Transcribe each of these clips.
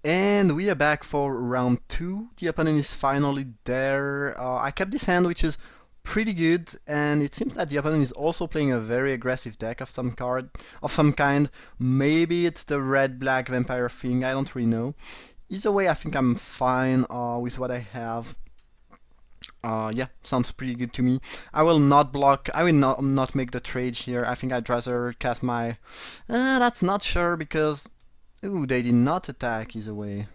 And we are back for round 2. The opponent is finally there. I kept this hand, which is pretty good, and it seems that the opponent is also playing a very aggressive deck of some kind. Maybe it's the red-black vampire thing, I don't really know. Either way, I think I'm fine with what I have. Yeah, sounds pretty good to me. I will not block. I will not make the trade here. I think I'd rather cast my. That's not sure because. Ooh, they did not attack either way.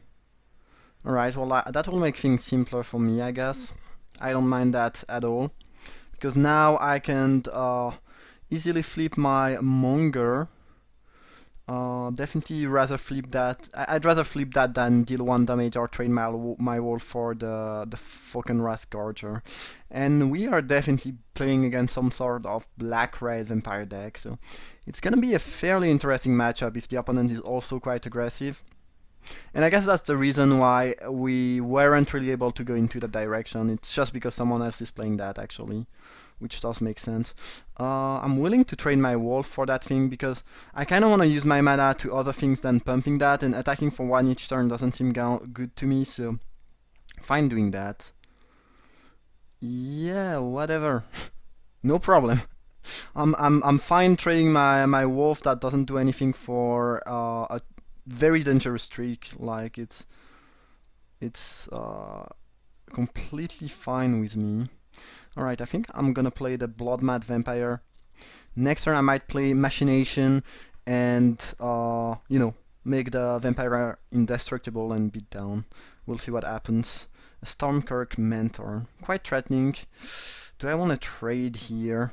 Alright, well that will make things simpler for me, I guess. I don't mind that at all. Because now I can easily flip my Monger. Definitely rather flip that. I'd rather flip that than deal 1 damage or trade my wall for the Falkenrath Gorger. And we are definitely playing against some sort of black-red vampire deck, so it's gonna be a fairly interesting matchup if the opponent is also quite aggressive. And I guess that's the reason why we weren't really able to go into that direction. It's just because someone else is playing that, actually, which does make sense. I'm willing to trade my wolf for that thing because I kind of want to use my mana to other things than pumping that, and attacking for 1 each turn doesn't seem good to me, so fine doing that. Yeah, whatever. No problem. I'm fine trading my wolf that doesn't do anything for a very dangerous streak. Like it's completely fine with me. Alright, I think I'm gonna play the Blood Mad Vampire. Next turn I might play Machination and you know, make the Vampire indestructible and beat down. We'll see what happens. A Stormkirk Mentor. Quite threatening. Do I want to trade here?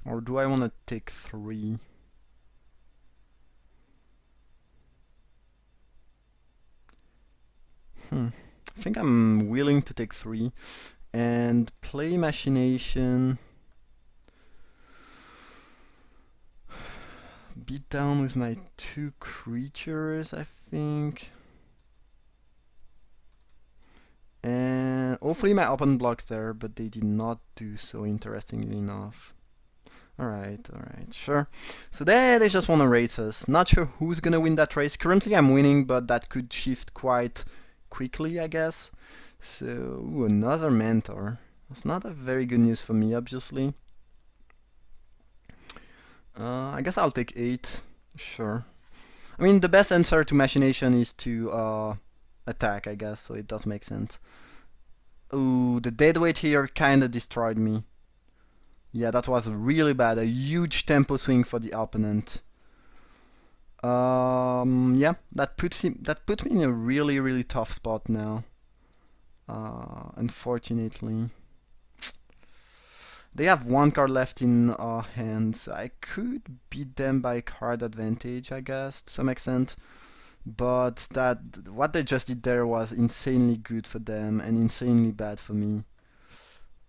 Or do I want to take 3? I think I'm willing to take 3 and play Machination. Beat down with my 2 creatures, I think. And hopefully my opponent blocks there, but they did not do so, interestingly enough. Alright, sure. So they just want to race us. Not sure who's gonna win that race. Currently I'm winning, but that could shift quite quickly, I guess. So, ooh, another Mentor. That's not a very good news for me, obviously. I guess I'll take 8. Sure. I mean, the best answer to Machination is to attack, I guess, so it does make sense. Ooh, the deadweight here kinda destroyed me. Yeah, that was really bad. A huge tempo swing for the opponent. Yeah, that put me in a really tough spot now. Unfortunately, they have 1 card left in hands. I could beat them by card advantage, I guess, to some extent. But what they just did there was insanely good for them and insanely bad for me.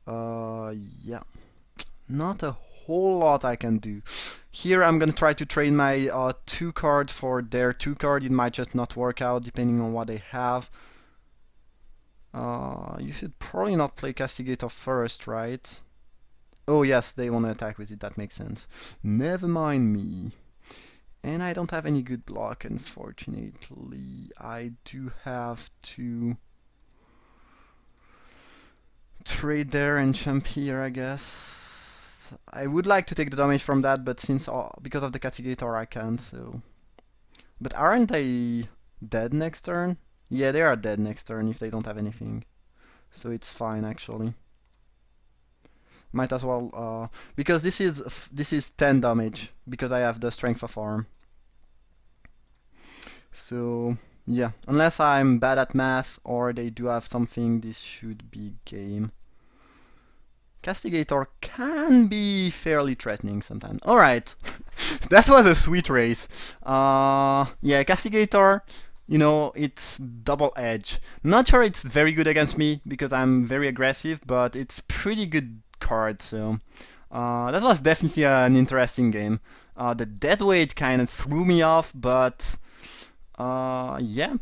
Yeah. Not a whole lot I can do. Here I'm gonna try to trade my 2 card for their 2 card. It might just not work out depending on what they have. You should probably not play Castigator first, right? Oh yes, they want to attack with it, that makes sense. Never mind me. And I don't have any good block, unfortunately. I do have to trade there and jump here, I guess. I would like to take the damage from that, but since because of the Castigator I can't, so... But aren't they dead next turn? Yeah, they are dead next turn if they don't have anything. So it's fine, actually. Might as well, because this is 10 damage, because I have the Strength of Arm. So, yeah, unless I'm bad at math or they do have something, this should be game. Castigator can be fairly threatening sometimes. Alright, that was a sweet race. Yeah, Castigator, you know, it's double edge. Not sure it's very good against me because I'm very aggressive, but it's pretty good card, so that was definitely an interesting game. The deadweight kind of threw me off, but yeah.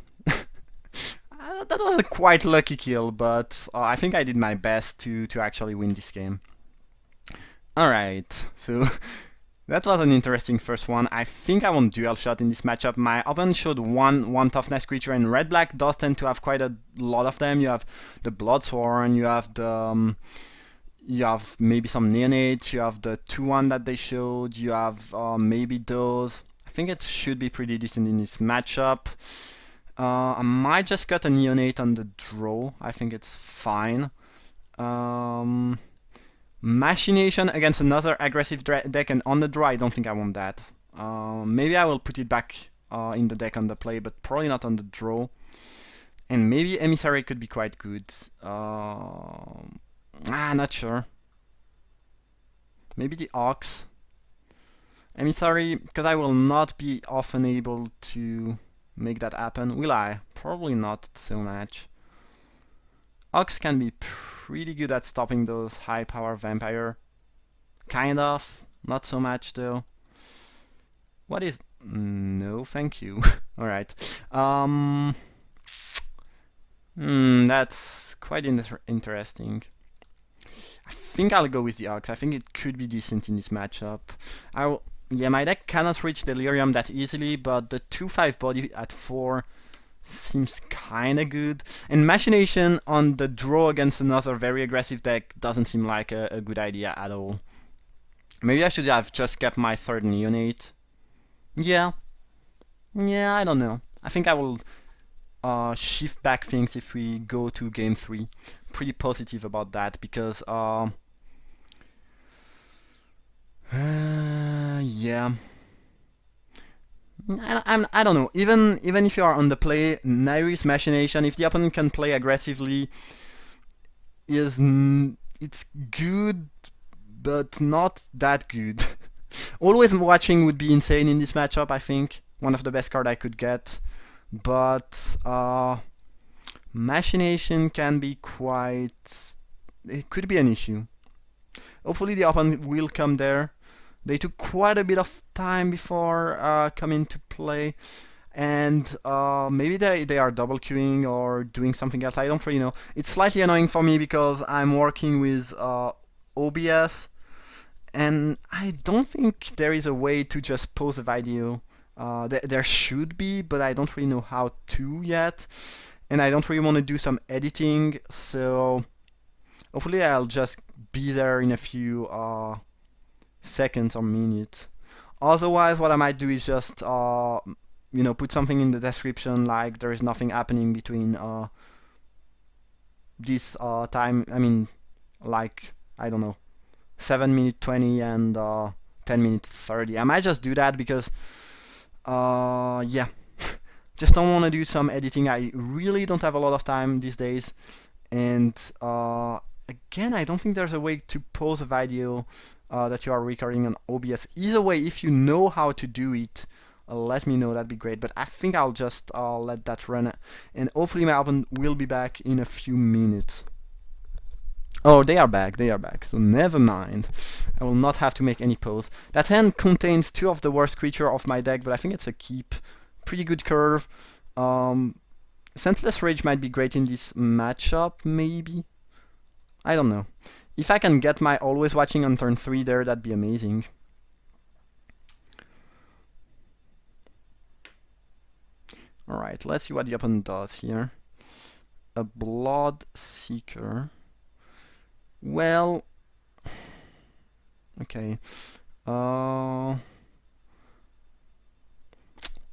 That was a quite lucky kill, but I think I did my best to actually win this game. Alright, so That was an interesting first one. I think I won dual shot in this matchup. My opponent showed one toughness creature, and red black does tend to have quite a lot of them. You have the Bloodsworn, you have the you have maybe some neonates, you have the 2-1 that they showed, you have maybe those. I think it should be pretty decent in this matchup. I might just cut a neonate on the draw. I think it's fine. Machination against another aggressive deck, and on the draw I don't think I want that. Maybe I will put it back in the deck on the play, but probably not on the draw. And maybe Emissary could be quite good. Not sure. Maybe the Ox. Emissary, because I will not be often able to make that happen. Will I? Probably not so much. Ox can be pretty good at stopping those high power vampire. Kind of. Not so much though. What is... No, thank you. Alright. That's quite interesting. I think I'll go with the Ox. I think it could be decent in this matchup. Yeah, my deck cannot reach Delirium that easily, but the 2/5 body at 4 seems kinda good. And Machination on the draw against another very aggressive deck doesn't seem like a good idea at all. Maybe I should have just kept my third neonate. Yeah, I don't know. I think I will shift back things if we go to game 3. Pretty positive about that because yeah. I don't know. Even if you are on the play, Nairis Machination, if the opponent can play aggressively, it's good, but not that good. Always watching would be insane in this matchup. I think one of the best cards I could get, but Machination can be quite. It could be an issue. Hopefully the opponent will come there. They took quite a bit of time before coming to play, and maybe they are double queuing or doing something else. I don't really know. It's slightly annoying for me because I'm working with OBS, and I don't think there is a way to just pause a video. There should be, but I don't really know how to yet, and I don't really want to do some editing, so hopefully I'll just be there in a few seconds or minutes. Otherwise, what I might do is just put something in the description like there is nothing happening between this time. I mean, like, I don't know, 7 minute 20 and 10 minute 30. I might just do that because yeah, just don't want to do some editing. I really don't have a lot of time these days, and again, I don't think there's a way to pause a video that you are recording on OBS. Either way, if you know how to do it, let me know, that'd be great. But I think I'll just let that run, and hopefully my opponent will be back in a few minutes. Oh, they are back, so never mind. I will not have to make any pause. That hand contains 2 of the worst creatures of my deck, but I think it's a keep. Pretty good curve. Senseless Rage might be great in this matchup, maybe? I don't know. If I can get my Always Watching on turn 3 there, that'd be amazing. Alright, let's see what the opponent does here. A Blood Seeker. Well... Okay. I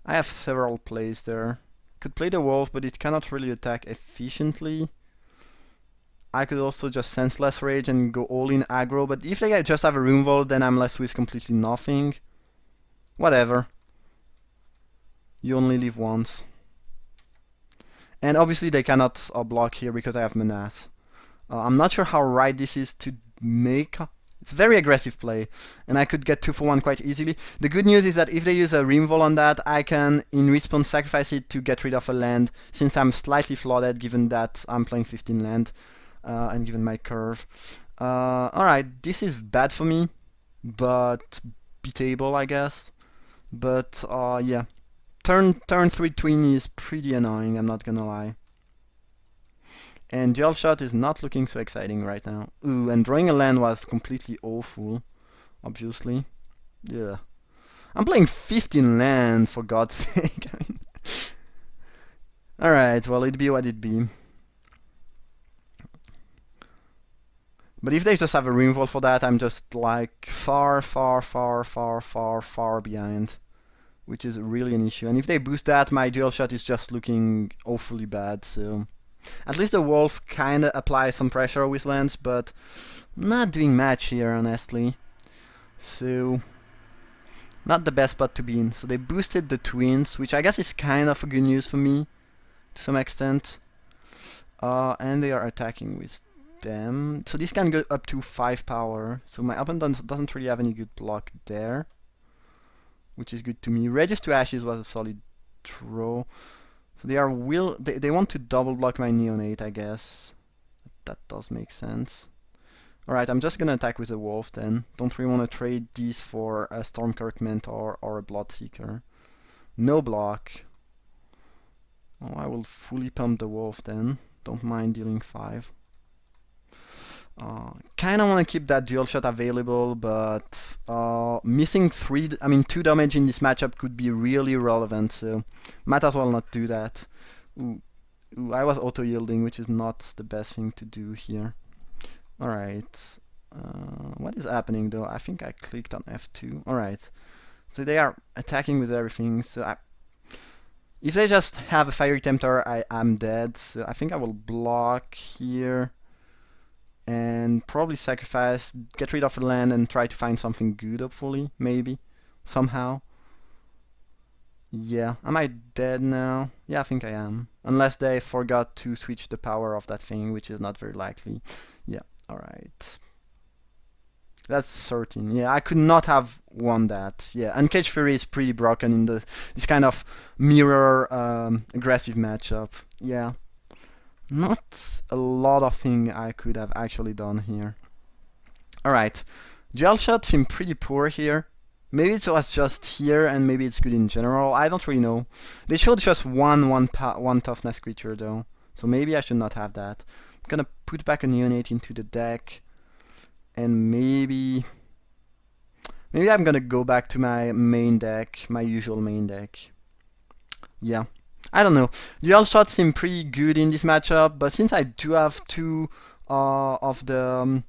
have several plays there. Could play the Wolf, but it cannot really attack efficiently. I could also just Senseless Rage and go all in aggro, but if they just have a Room Vault, then I'm left with completely nothing. Whatever. You only live once. And obviously they cannot block here because I have Menace. I'm not sure how right this is to make. It's very aggressive play, and I could get 2 for 1 quite easily. The good news is that if they use a Rim Vault on that, I can, in response, sacrifice it to get rid of a land, since I'm slightly flooded, given that I'm playing 15 land, and given my curve. Alright, this is bad for me, but beatable, I guess. But, yeah. Turn 3 twin is pretty annoying, I'm not gonna lie. And Dual Shot is not looking so exciting right now. Ooh, and drawing a land was completely awful, obviously. Yeah. I'm playing 15 land, for God's sake. I mean, alright, well, it be what it be. But if they just have a removal for that, I'm just like far behind, which is really an issue. And if they boost that, my dual shot is just looking awfully bad, so... At least the wolf kinda applies some pressure with lands, but not doing much here, honestly. So... not the best spot to be in. So they boosted the twins, which I guess is kind of a good news for me, to some extent. And they are attacking with them. So this can go up to 5 power. So my opponent doesn't really have any good block there, which is good to me. Reduce to Ashes was a solid draw. So they want to double block my Neonate, I guess. That does make sense. Alright, I'm just gonna attack with a Wolf then. Don't really want to trade these for a Stormkirk Mentor or a Bloodseeker. No block. Oh, I will fully pump the Wolf then. Don't mind dealing 5. Kinda wanna keep that dual shot available, but missing 2 damage in this matchup could be really relevant, so might as well not do that. Ooh, I was auto-yielding, which is not the best thing to do here. Alright. What is happening though? I think I clicked on F2. Alright. So they are attacking with everything, so if they just have a Fiery Tempter, I'm dead, so I think I will block here and probably sacrifice, get rid of the land and try to find something good, hopefully, maybe, somehow. Yeah, am I dead now? Yeah, I think I am. Unless they forgot to switch the power of that thing, which is not very likely. Yeah, alright. That's 13. Yeah, I could not have won that. Yeah, Uncaged Fury is pretty broken in this kind of mirror aggressive matchup. Yeah. Not a lot of things I could have actually done here. Alright. Dual shot seemed pretty poor here. Maybe it was just here and maybe it's good in general. I don't really know. They showed just one toughness creature though. So maybe I should not have that. I'm gonna put back a Neonate into the deck. And maybe I'm gonna go back to my main deck, my usual main deck. Yeah, I don't know. Dual shots seem pretty good in this matchup, but since I do have 2 of the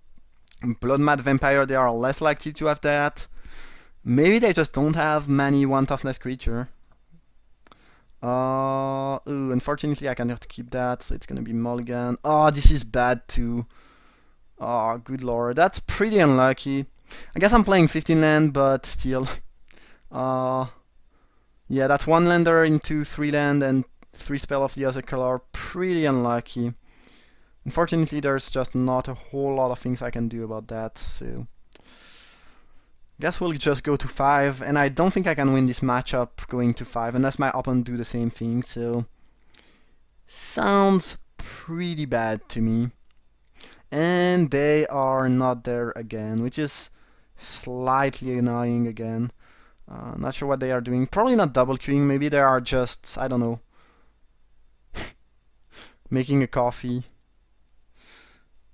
Blood Mad Vampire, they are less likely to have that. Maybe they just don't have many 1 toughness creature. Unfortunately I cannot keep that, so it's gonna be mulligan. Oh, this is bad too. Oh, good lord, that's pretty unlucky. I guess I'm playing 15 land, but still. Yeah, that 1 lander into 3 land and 3 spell of the other color, pretty unlucky. Unfortunately, there's just not a whole lot of things I can do about that, so... guess we'll just go to 5, and I don't think I can win this matchup going to 5, unless my opponent do the same thing, so... sounds pretty bad to me. And they are not there again, which is slightly annoying again. Not sure what they are doing. Probably not double queuing, maybe they are just, I don't know, making a coffee,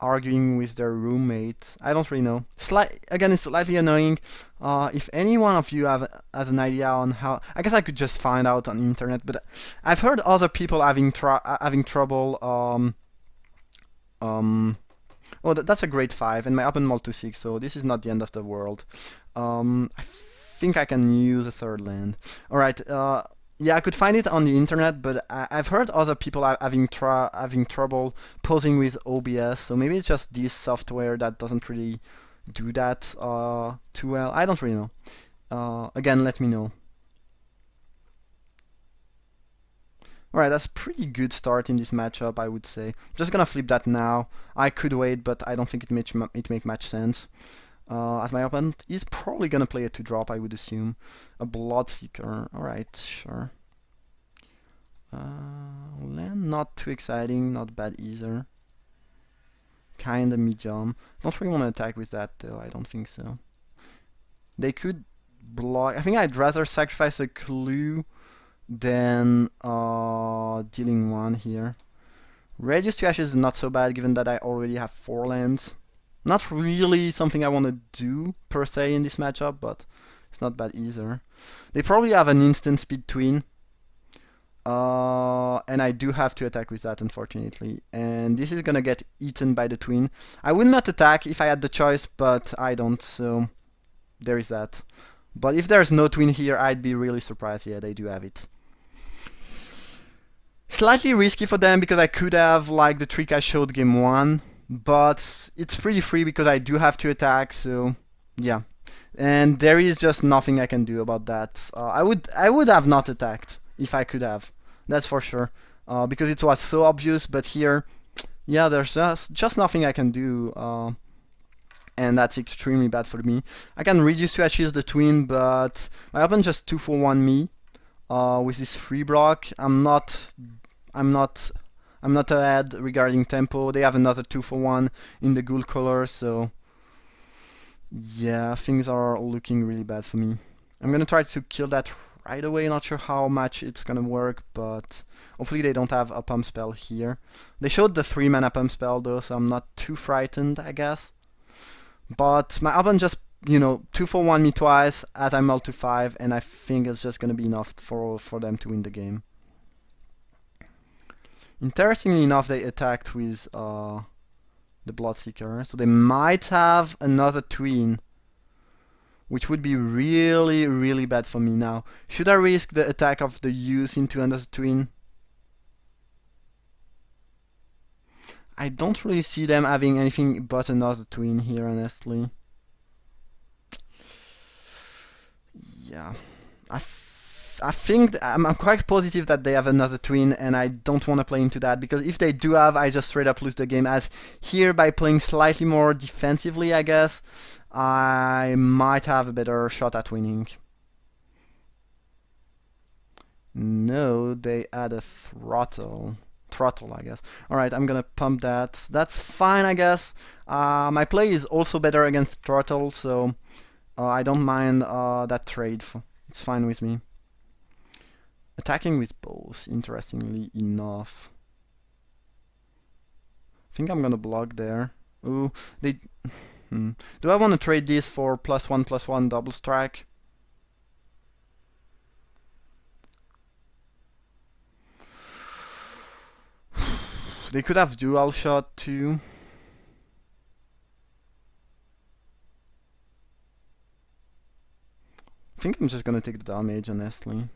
arguing with their roommate. I don't really know. Again, it's slightly annoying. If any one of you has an idea on how, I guess I could just find out on the internet, but I've heard other people having trouble. Oh, that's a grade 5, and my open mult to 6, so this is not the end of the world. I think I can use a 3rd land. Alright, yeah, I could find it on the internet, but I've heard other people having trouble posing with OBS, so maybe it's just this software that doesn't really do that too well. I don't really know. Again, let me know. Alright, that's a pretty good start in this matchup, I would say. Just gonna flip that now. I could wait, but I don't think it make much sense. As my opponent is probably gonna play a 2-drop, I would assume. A Bloodseeker. Alright, sure. Land, not too exciting, not bad either. Kinda medium. Don't really want to attack with that though, I don't think so. They could block. I think I'd rather sacrifice a clue than dealing 1 here. Reduce to Ashes is not so bad given that I already have 4 lands. Not really something I want to do per se in this matchup, but It's not bad either. They probably have an instant speed twin. And I do have to attack with that, unfortunately. And this is gonna get eaten by the twin. I would not attack if I had the choice, but I don't, so there is that. But if there's no twin here, I'd be really surprised. Yeah, they do have it. Slightly risky for them because I could have like the trick I showed game 1, but it's pretty free because I do have to attack, so yeah. And there is just nothing I can do about that. I would have not attacked if I could have. That's for sure. Because it was so obvious, but here, yeah, there's just nothing I can do. And that's extremely bad for me. I can reduce to ashes the twin, but my opponent just 2-for-1 me. With this free block, I'm not ahead regarding tempo. They have another 2-for-1 in the ghoul color, so yeah, things are looking really bad for me. I'm gonna try to kill that right away. Not sure how much it's gonna work, but hopefully they don't have a pump spell here. They showed the 3-mana pump spell though, so I'm not too frightened, I guess. But my opponent just, 2-for-1 me twice as I'm ult to 5, and I think it's just gonna be enough for them to win the game. Interestingly enough, they attacked with the Bloodseeker, so they might have another twin, which would be really, really bad for me now. Should I risk the attack of the use into another twin? I don't really see them having anything but another twin here, honestly. Yeah, I think I'm quite positive that they have another twin, and I don't want to play into that, because if they do have, I just straight up lose the game. As here, by playing slightly more defensively, I guess, I might have a better shot at winning. No, they add a throttle, I guess. Alright, I'm gonna pump that. That's fine, I guess. My play is also better against throttle, so I don't mind that trade. It's fine with me. Attacking with both, interestingly enough. I think I'm gonna block there. Ooh, they... Do I want to trade this for +1/+1 double strike? They could have dual shot too. I think I'm just gonna take the damage, honestly.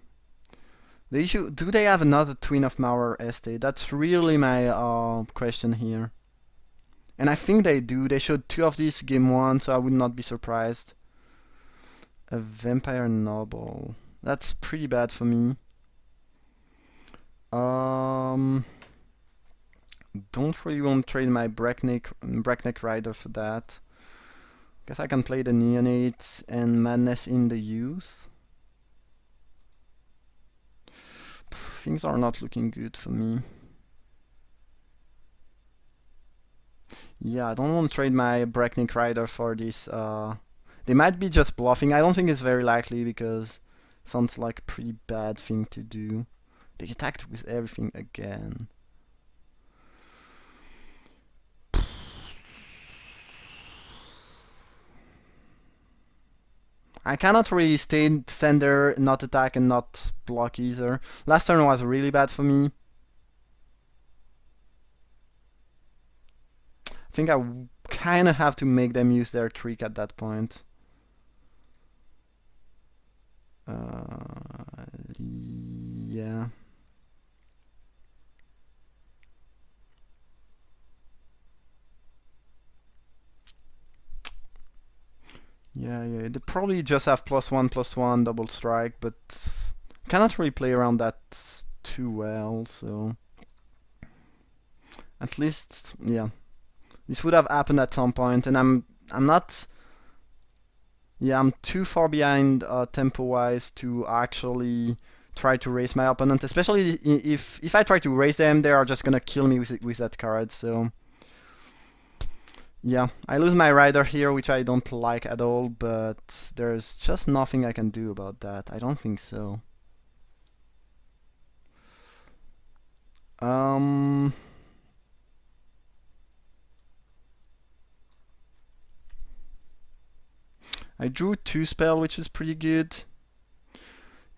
The issue, do they have another Twin of Mauer Estate? That's really my question here. And I think they do. They showed 2 of these game 1, so I would not be surprised. A Vampire Noble. That's pretty bad for me. Don't really want to trade my Brackneck Rider for that. Guess I can play the Neonate and Madness in the Youth. Things are not looking good for me. Yeah, I don't want to trade my Brackneck Rider for this. They might be just bluffing. I don't think it's very likely, because it sounds like a pretty bad thing to do. They attacked with everything again. I cannot really stand there, not attack and not block either. Last turn was really bad for me. I think I kind of have to make them use their trick at that point. Yeah. Yeah, they probably just have +1/+1 double strike, but cannot really play around that too well, so at least, yeah. This would have happened at some point, and I'm not... Yeah, I'm too far behind tempo-wise to actually try to raise my opponent, especially if I try to raise them, they are just gonna kill me with that card, so... Yeah, I lose my rider here, which I don't like at all, but there's just nothing I can do about that. I don't think so. I drew 2 spell, which is pretty good.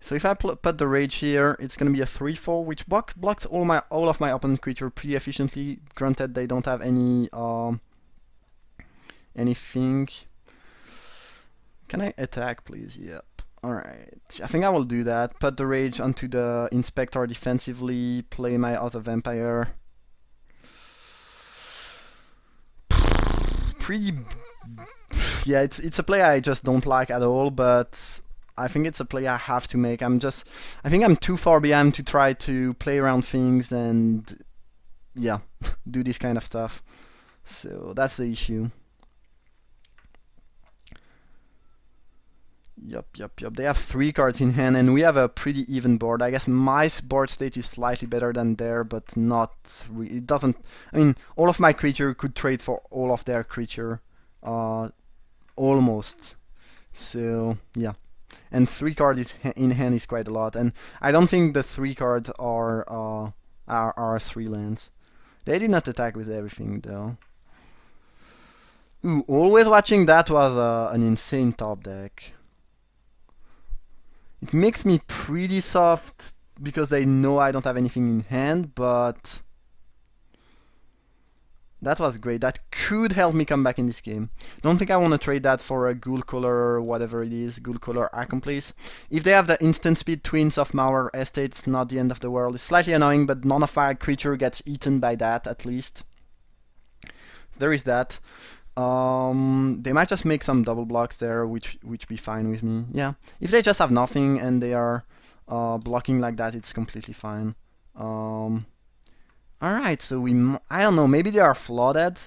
So if I put the Rage here, it's gonna be a 3/4, which blocks all of my opponent creature pretty efficiently. Granted, they don't have any anything. Can I attack, please? Yep. Alright. I think I will do that. Put the Rage onto the Inspector defensively. Play my other Vampire. Pretty. Yeah, it's a play I just don't like at all, but I think it's a play I have to make. I think I'm too far behind to try to play around things and, yeah, do this kind of stuff. So that's the issue. Yup. They have 3 cards in hand, and we have a pretty even board. I guess my board state is slightly better than there, but not. It doesn't. I mean, all of my creature could trade for all of their creature, almost. So yeah, and 3 cards in hand is quite a lot, and I don't think the 3 cards are 3 lands. They did not attack with everything though. Ooh, always watching that was an insane top deck. It makes me pretty soft because they know I don't have anything in hand, but that was great. That could help me come back in this game. Don't think I want to trade that for a Ghoul Color or whatever it is, Ghoul Color Accomplice. If they have the instant speed twins of Mauer Estate, it's not the end of the world. It's slightly annoying, but none of my creature gets eaten by that, at least. So there is that. They might just make some double blocks there, which be fine with me. Yeah, if they just have nothing and they are blocking like that, it's completely fine. Alright, so I don't know, maybe they are flooded.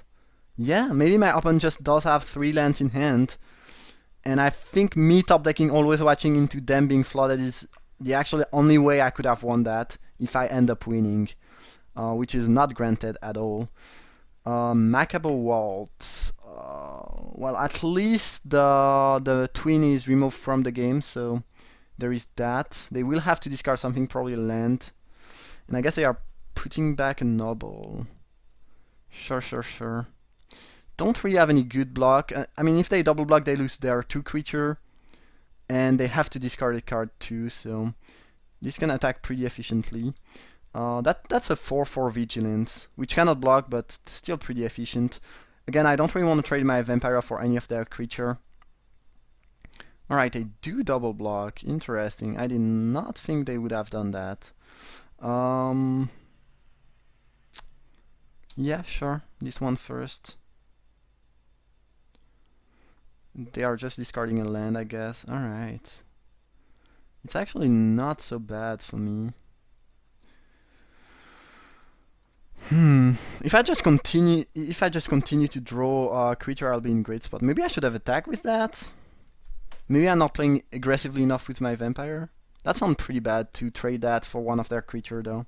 Yeah, maybe my opponent just does have 3 lands in hand. And I think me top decking, always watching into them being flooded is the actually only way I could have won that if I end up winning, which is not granted at all. Macabre Waltz. Well, at least the twin is removed from the game, so there is that. They will have to discard something, probably a land. And I guess they are putting back a noble. Sure. Don't really have any good block. I mean, if they double block, they lose their 2 creature. And they have to discard a card too, so this can attack pretty efficiently. That's a 4/4 Vigilance, which cannot block, but still pretty efficient. Again, I don't really want to trade my Vampire for any of their creature. Alright, they do double block. Interesting. I did not think they would have done that. Yeah, sure. This one first. They are just discarding a land, I guess. Alright. It's actually not so bad for me. If I just continue to draw a creature, I'll be in great spot. Maybe I should have attacked with that. Maybe I'm not playing aggressively enough with my Vampire. That sounds pretty bad to trade that for one of their creature though.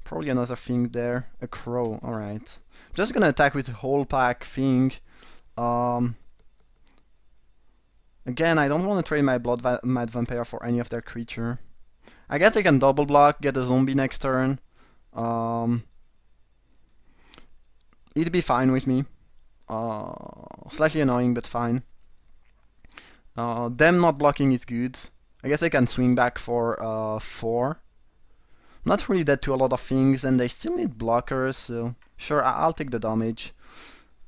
Probably another thing there. A crow, alright. I'm just gonna attack with the whole pack thing. Again, I don't want to trade my Mad Vampire for any of their creature. I guess they can double block, get a zombie next turn. It'd be fine with me. Slightly annoying, but fine. Them not blocking is good. I guess I can swing back for 4. Not really dead to a lot of things, and they still need blockers, so sure, I'll take the damage.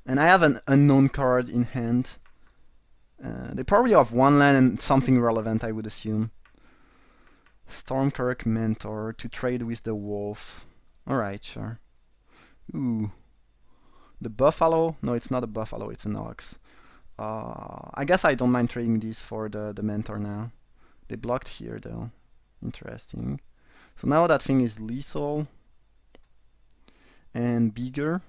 And I have an unknown card in hand. They probably have 1 land and something relevant, I would assume. Stormkirk Mentor to trade with the wolf. Alright, sure. Ooh. The buffalo? No, it's not a buffalo, it's an ox. I guess I don't mind trading these for the mentor now. They blocked here though. Interesting. So now that thing is lethal. And bigger.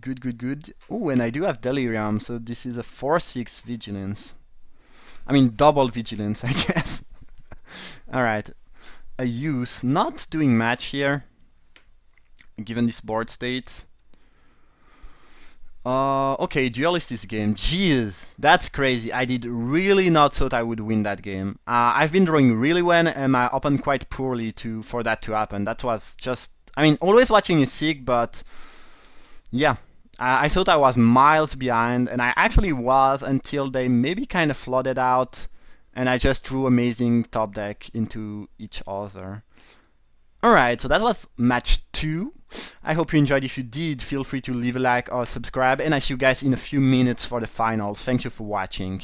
Good. Oh, and I do have Delirium, so this is a 4/6 Vigilance. I mean, double Vigilance, I guess. Alright. A use. Not doing match here, given this board state. Okay, Duelist this game. Jeez, that's crazy. I did really not thought I would win that game. I've been drawing really well, and I opened quite poorly for that to happen. That was just... I mean, always watching is sick, but... Yeah, I thought I was miles behind, and I actually was until they maybe kind of flooded out, and I just drew amazing top deck into each other. Alright, so that was match 2. I hope you enjoyed. If you did, feel free to leave a like or subscribe, and I see you guys in a few minutes for the finals. Thank you for watching.